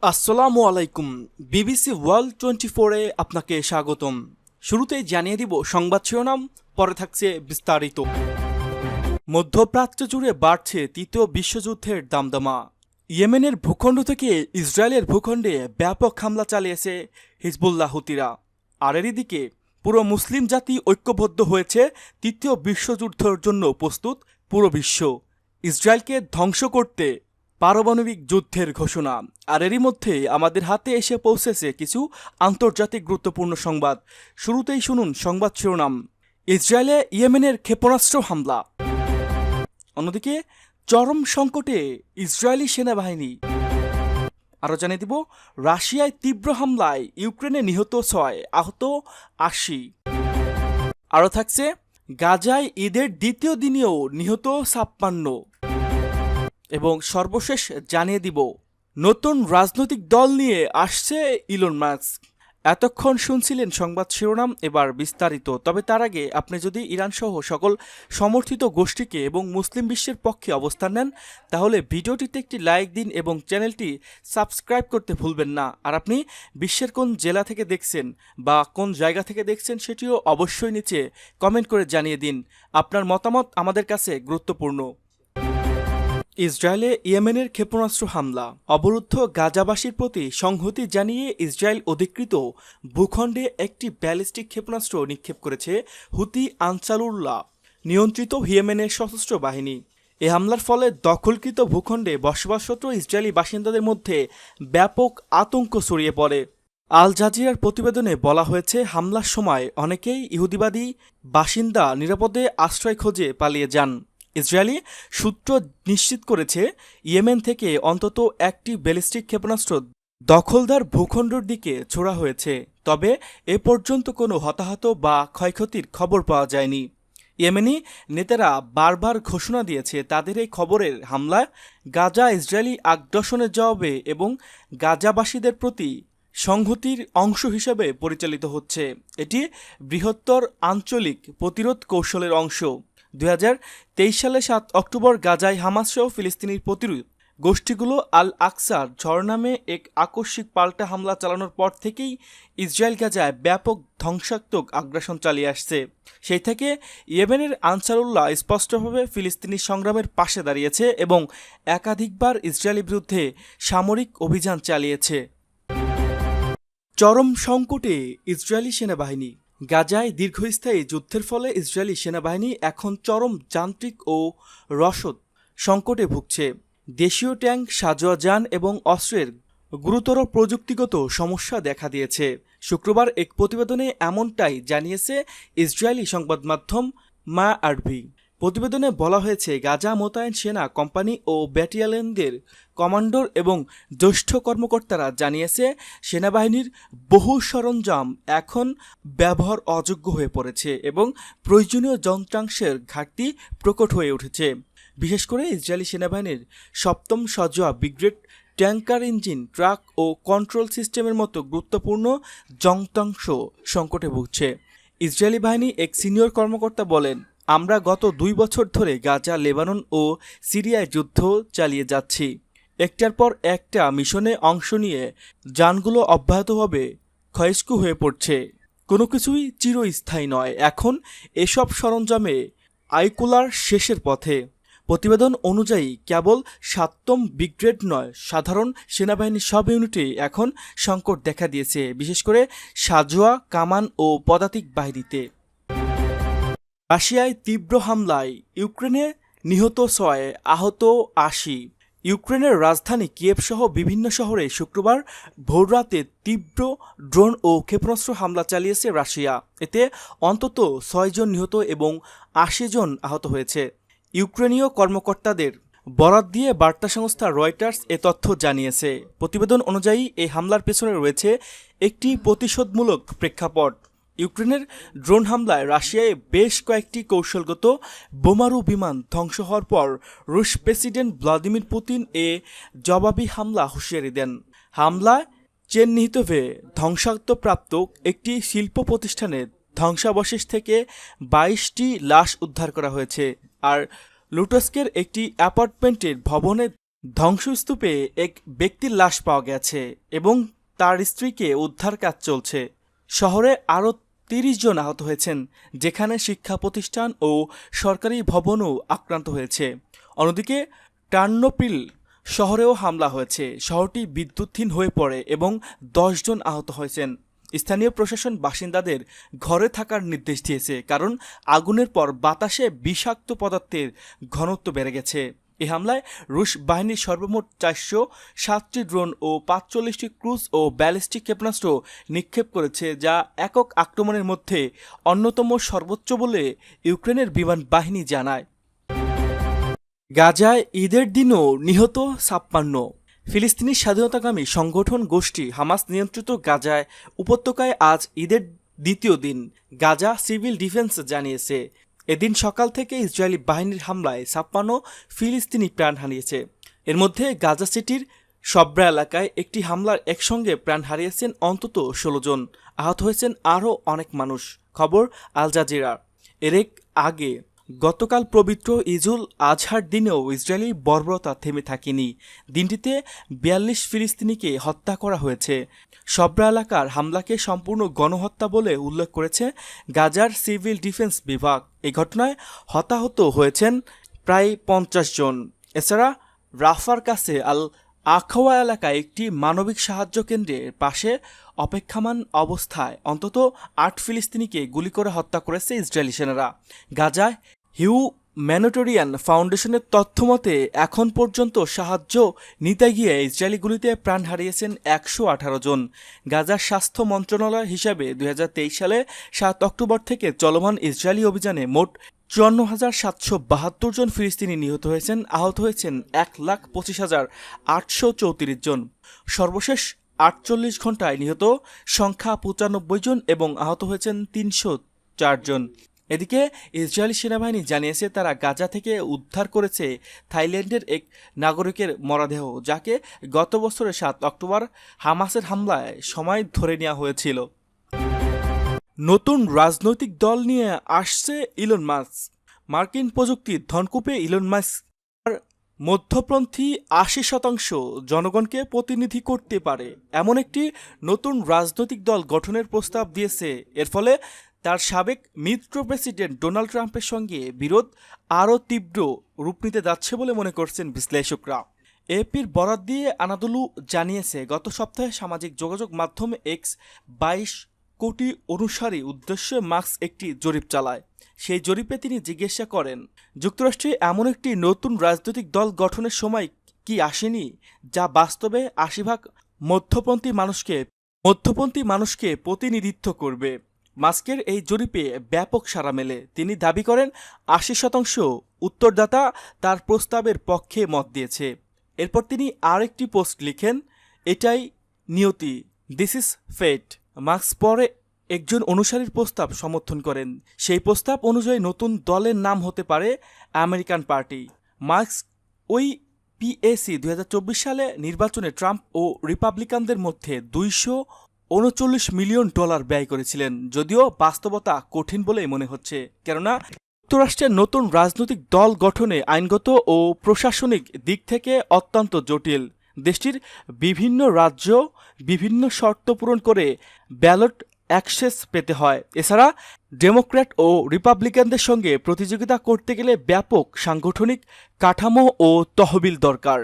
আসসালামু আলাইকুম। BBC world 24-এ আপনাকে স্বাগতম। শুরুতেই জানিয়ে দিব সংবাদ শিরোনাম, পরে থাকছে বিস্তারিত। মধ্যপ্রাচ্য জুড়ে বাড়ছে তৃতীয় বিশ্বযুদ্ধের দামদামা। ইয়েমেনের ভূখণ্ড থেকে ইসরায়েলের ভূখণ্ডে ব্যাপক হামলা চালিয়েছে হিজবুল্লাহ হুতিরা। আর এরই দিকে পুরো মুসলিম জাতি ঐক্যবদ্ধ হয়েছে তৃতীয় বিশ্বযুদ্ধের জন্য প্রস্তুত পুরো বিশ্ব। ইসরায়েলকে ধ্বংস করতে পারমাণবিক যুদ্ধের ঘোষণা। আর এরই মধ্যে আমাদের হাতে এসে পৌঁছেছে কিছু আন্তর্জাতিক গুরুত্বপূর্ণ সংবাদ। শুরুতেই শুনুন সংবাদ শিরোনাম। ইসরায়েলে ইয়েমেনের ক্ষেপণাস্ত্র হামলা। অন্যদিকে চরম সংকটে ইসরায়েলি সেনাবাহিনী। আরও জানিয়ে দিব, রাশিয়ায় তীব্র হামলায় ইউক্রেনে নিহত 6, আহত 80। আরও থাকছে, গাজায় ঈদের দ্বিতীয় দিনেও নিহত 56। এবং সর্বশেষ জানিয়ে দিব, নতুন রাজনৈতিক দল নিয়ে আসছে ইলন মাস্ক। এতক্ষণ শুনছিলেন সংবাদ শিরোনাম, এবার বিস্তারিত। তবে তার আগে আপনি যদি ইরান সহ সকল সমর্থিত গোষ্ঠীকে এবং মুসলিম বিশ্বের পক্ষে অবস্থান নেন, তাহলে ভিডিওটিতে একটি লাইক দিন এবং চ্যানেলটি সাবস্ক্রাইব করতে ভুলবেন না। আর আপনি বিশ্বের কোন জেলা থেকে দেখছেন বা কোন জায়গা থেকে দেখছেন সেটিও অবশ্যই নিচে কমেন্ট করে জানিয়ে দিন। আপনার মতামত আমাদের কাছে গুরুত্বপূর্ণ। ইসরায়েলে ইয়েমেনের ক্ষেপণাস্ত্র হামলা। অবরুদ্ধ গাজাবাসীর প্রতি সংহতি জানিয়ে ইসরায়েল অধিকৃত ভূখণ্ডে একটি ব্যালিস্টিক ক্ষেপণাস্ত্র নিক্ষেপ করেছে হুতি আনসারুল্লাহ নিয়ন্ত্রিত ইয়েমেনের সশস্ত্র বাহিনী। এ হামলার ফলে দখলকৃত ভূখণ্ডে বসবাসরত ইসরায়েলি বাসিন্দাদের মধ্যে ব্যাপক আতঙ্ক ছড়িয়ে পড়ে। আল জাজিরার প্রতিবেদনে বলা হয়েছে, হামলার সময় অনেকেই ইহুদিবাদী বাসিন্দা নিরাপদে আশ্রয় খোঁজে পালিয়ে যান। ইসরায়েলি সূত্র নিশ্চিত করেছে, ইয়েমেন থেকে অন্তত একটি ব্যালিস্টিক ক্ষেপণাস্ত্র দখলদার ভূখণ্ডের দিকে ছোড়া হয়েছে। তবে এ পর্যন্ত কোনো হতাহত বা ক্ষয়ক্ষতির খবর পাওয়া যায়নি। ইয়েমেনি নেতারা বারবার ঘোষণা দিয়েছে, তাদের এই খবরের হামলা গাজা ইসরায়েলি আগ্রাসনের জবাবে এবং গাজাবাসীদের প্রতি সংহতির অংশ হিসেবে পরিচালিত হচ্ছে। এটি বৃহত্তর আঞ্চলিক প্রতিরোধ কৌশলের অংশ। 2023 সালে 7 অক্টোবর গাজায় হামাসসহ ফিলিস্তিনির প্রতিরোধ গোষ্ঠীগুলো আল আকসার ঝড় নামে এক আকস্মিক পাল্টা হামলা চালানোর পর থেকেই ইসরায়েল গাজায় ব্যাপক ধ্বংসাত্মক আগ্রাসন চালিয়ে আসছে। সেই থেকে ইয়েমেনের আনসারুল্লাহ স্পষ্টভাবে ফিলিস্তিনি সংগ্রামের পাশে দাঁড়িয়েছে এবং একাধিকবার ইসরায়েলের বিরুদ্ধে সামরিক অভিযান চালিয়েছে। চরম সংকটে ইসরায়েলি সেনাবাহিনী। গাজায় দীর্ঘস্থায়ী যুদ্ধের ফলে ইসরায়েলি সেনাবাহিনী এখন চরম যান্ত্রিক ও রসদ সংকটে ভুগছে। দেশীয় ট্যাঙ্ক, সাঁজোয়া যান এবং অস্ত্রের গুরুতর প্রযুক্তিগত সমস্যা দেখা দিয়েছে। শুক্রবার এক প্রতিবেদনে এমনটাই জানিয়েছে ইসরায়েলি সংবাদ মাধ্যম মা'আরবি। প্রতিবেদনে বলা হয়েছে, গাজা মোতায়েন সেনা কোম্পানি ও ব্যাটালিয়নদের কমান্ডার এবং জ্যেষ্ঠ কর্মকর্তারা জানিয়েছে, সেনাবাহিনীর বহু সরঞ্জাম এখন ব্যবহার অযোগ্য হয়ে পড়েছে এবং প্রয়োজনীয় যন্ত্রাংশের ঘাটতি প্রকট হয়ে উঠেছে। বিশেষ করে ইসরায়েলি সেনাবাহিনীর 7ম সাঁজোয়া ব্রিগেড ট্যাঙ্কার, ইঞ্জিন, ট্রাক ও কন্ট্রোল সিস্টেমের মতো গুরুত্বপূর্ণ যন্ত্রাংশ সংকটে ভুগছে। ইসরায়েলি বাহিনী এক সিনিয়র কর্মকর্তা বলেন, আমরা গত 2 বছর ধরে গাজা, লেবানন ও সিরিয়ায় যুদ্ধ চালিয়ে যাচ্ছি। একটার পর একটা মিশনে অংশ নিয়ে যানগুলো অব্যাহতভাবে ক্ষয়স্কু হয়ে পড়ছে। কোনো কিছুই চিরস্থায়ী নয়। এখন এসব সরঞ্জামে আইকুলার শেষের পথে। প্রতিবেদন অনুযায়ী কেবল 7ম ব্রিগেড নয়, সাধারণ সেনাবাহিনীর সব ইউনিটে এখন সংকট দেখা দিয়েছে, বিশেষ করে সাঁজোয়া, কামান ও পদাতিক বাহিনীতে। রাশিয়ায় তীব্র হামলায় ইউক্রেনে নিহত 6, আহত 80। ইউক্রেনের রাজধানী কিয়েভ সহ বিভিন্ন শহরে শুক্রবার ভোররাতে তীব্র ড্রোন ও ক্ষেপণাস্ত্র হামলা চালিয়েছে রাশিয়া। এতে অন্তত 6 জন নিহত এবং 80 জন আহত হয়েছে। ইউক্রেনীয় কর্মকর্তাদের বরাত দিয়ে বার্তা সংস্থা রয়টার্স এ তথ্য জানিয়েছে। প্রতিবেদন অনুযায়ী এই হামলার পেছনে রয়েছে একটি প্রতিশোধমূলক প্রেক্ষাপট। ইউক্রেনের ড্রোন হামলায় রাশিয়ায় বেশ কয়েকটি কৌশলগত বোমারু বিমান ধ্বংস হওয়ার পর রুশ প্রেসিডেন্ট ভ্লাদিমির পুতিন এ জবাবি হামলা হুঁশিয়ারি দেন। হামলায় চেরনিহিভে ধ্বংসাত্মপ্রাপ্ত একটি শিল্প প্রতিষ্ঠানের ধ্বংসাবশেষ থেকে 22টি লাশ উদ্ধার করা হয়েছে। আর লুটস্কের একটি অ্যাপার্টমেন্টের ভবনে ধ্বংসস্তূপে এক ব্যক্তির লাশ পাওয়া গেছে এবং তার স্ত্রীকে উদ্ধার কাজ চলছে। শহরে আরও ৩০ জন আহত হয়েছেন, যেখানে শিক্ষা প্রতিষ্ঠান ও সরকারি ভবনও আক্রান্ত হয়েছে। অন্যদিকে টার্নোপিল শহরেও হামলা হয়েছে। শহরটি বিদ্যুৎহীন হয়ে পড়ে এবং ১০ জন আহত হয়েছেন। স্থানীয় প্রশাসন বাসিন্দাদের ঘরে থাকার নির্দেশ দিয়েছে, কারণ আগুনের পর বাতাসে বিষাক্ত পদার্থের ঘনত্ব বেড়ে গেছে। এই হামলায় রুশ বাহিনীর সর্বমোট ৪০৭টি ড্রোন ও ৪৫টি ক্রুজ ও ব্যালিস্টিক ক্ষেপণাস্ত্র নিক্ষেপ করেছে, যা একক আক্রমণের মধ্যে অন্যতম সর্বোচ্চ বলে ইউক্রেনের বিমান বাহিনী জানায়। গাজায় ঈদের দিনও নিহত ৫৬। ফিলিস্তিনি স্বাধীনতাকামী সংগঠন গোষ্ঠী হামাস নিয়ন্ত্রিত গাজায় উপত্যকায় আজ ঈদের দ্বিতীয় দিন। গাজা সিভিল ডিফেন্স জানিয়েছে, এদিন সকাল থেকে ইসরায়েলি বাহিনীর হামলায় ৫৬ ফিলিস্তিনি প্রাণ হারিয়েছে। এর মধ্যে গাজা সিটির সব্রা এলাকায় একটি হামলার একসঙ্গে প্রাণ হারিয়েছেন অন্তত ১৬ জন। আহত হয়েছেন আরও অনেক মানুষ। খবর আল জাজিরা। এর আগে গতকাল পবিত্র ঈদুল আজহার দিনেও ইসরায়েলি বর্বরতা থেমে থাকেনি। দিনটিতে ৪২ ফিলিস্তিনিকে হত্যা করা হয়েছে। সব্রা এলাকার হামলাকে সম্পূর্ণ গণহত্যা বলে উল্লেখ করেছে গাজার সিভিল ডিফেন্স বিভাগ। এই ঘটনায় হতাহত হয়েছেন প্রায় ৫০ জন। এছাড়া রাফার কাছে আল আখাওয়া এলাকায় একটি মানবিক সাহায্য কেন্দ্রের পাশে অপেক্ষমান অবস্থায় অন্তত ৮ ফিলিস্তিনিকে গুলি করে হত্যা করেছে ইসরায়েলি সেনারা। গাজায় হিউম্যানিটেরিয়ান ফাউন্ডেশনের তথ্যমতে এখন পর্যন্ত সাহায্য নিতে গিয়ে ইসরায়েলি গুলিতে প্রাণ হারিয়েছেন ১১৮ জন। গাজার স্বাস্থ্য মন্ত্রণালয় হিসাবে ২০২৩ সালে ৭ অক্টোবর থেকে চলমান ইসরায়েলি অভিযানে মোট ৫৪,৭৭২ জন ফিলিস্তিনি নিহত হয়েছেন। আহত হয়েছেন ১,২৫,৮৩৪ জন। সর্বশেষ ৪৮ ঘণ্টায় নিহত সংখ্যা ৯৫ জন এবং আহত হয়েছেন ৩০৪ জন। এদিকে ইসরায়েলি সেনাবাহিনী জানিয়েছে, তারা গাজা থেকে উদ্ধার করেছে থাইল্যান্ডের এক নাগরিকের মরদেহ, যাকে গত বছরের ৭ অক্টোবর হামাসের হামলায় সময় ধরে নেওয়া হয়েছিল। নতুন রাজনৈতিক দল নিয়ে আসছে ইলন মাস্ক। মার্কিন প্রযুক্তির ধনকূপে ইলন মাস্ক মধ্যপন্থী ৮০% জনগণকে প্রতিনিধি করতে পারে এমন একটি নতুন রাজনৈতিক দল গঠনের প্রস্তাব দিয়েছে। এর ফলে তার সাবেক মিত্র প্রেসিডেন্ট ডোনাল্ড ট্রাম্পের সঙ্গে বিরোধ আরও তীব্র রূপ নিতে যাচ্ছে বলে মনে করছেন বিশ্লেষকরা। এপির বরাত দিয়ে আনাদোলু জানিয়েছে, গত সপ্তাহে সামাজিক যোগাযোগ মাধ্যম এক্স ২২ কোটি অনুসারী উদ্দেশ্যে মাস্ক একটি জরিপ চালায়। সেই জরিপে তিনি জিজ্ঞাসা করেন, যুক্তরাষ্ট্রে এমন একটি নতুন রাজনৈতিক দল গঠনের সময় কি আসেনি, যা বাস্তবে ৮০% মধ্যপন্থী মানুষকে প্রতিনিধিত্ব করবে। মাস্কের এই জরিপে ব্যাপক সাড়া মেলে। তিনি দাবি করেন ৮০% উত্তরদাতা তার প্রস্তাবের পক্ষে মত দিয়েছে। এরপর তিনি আরেকটি পোস্ট লিখেন, এটাই নিয়তি, দিস ইজ ফেট। মাস্ক পরে একজন অনুসারীর প্রস্তাব সমর্থন করেন। সেই প্রস্তাব অনুযায়ী নতুন দলের নাম হতে পারে আমেরিকান পার্টি। মাস্ক ওই পিএসি ২০২৪ সালে নির্বাচনে ট্রাম্প ও রিপাবলিকানদের মধ্যে $২৩৯ মিলিয়ন ব্যয় করেছিলেন, যদিও বাস্তবতা কঠিন বলেই মনে হচ্ছে, কেননা যুক্তরাষ্ট্রের নতুন রাজনৈতিক দল গঠনে আইনগত ও প্রশাসনিক দিক থেকে অত্যন্ত জটিল। দেশটির বিভিন্ন রাজ্য বিভিন্ন শর্ত পূরণ করে ব্যালট অ্যাক্সেস পেতে হয়। এছাড়া ডেমোক্র্যাট ও রিপাবলিকানদের সঙ্গে প্রতিযোগিতা করতে গেলে ব্যাপক সাংগঠনিক কাঠামো ও তহবিল দরকার।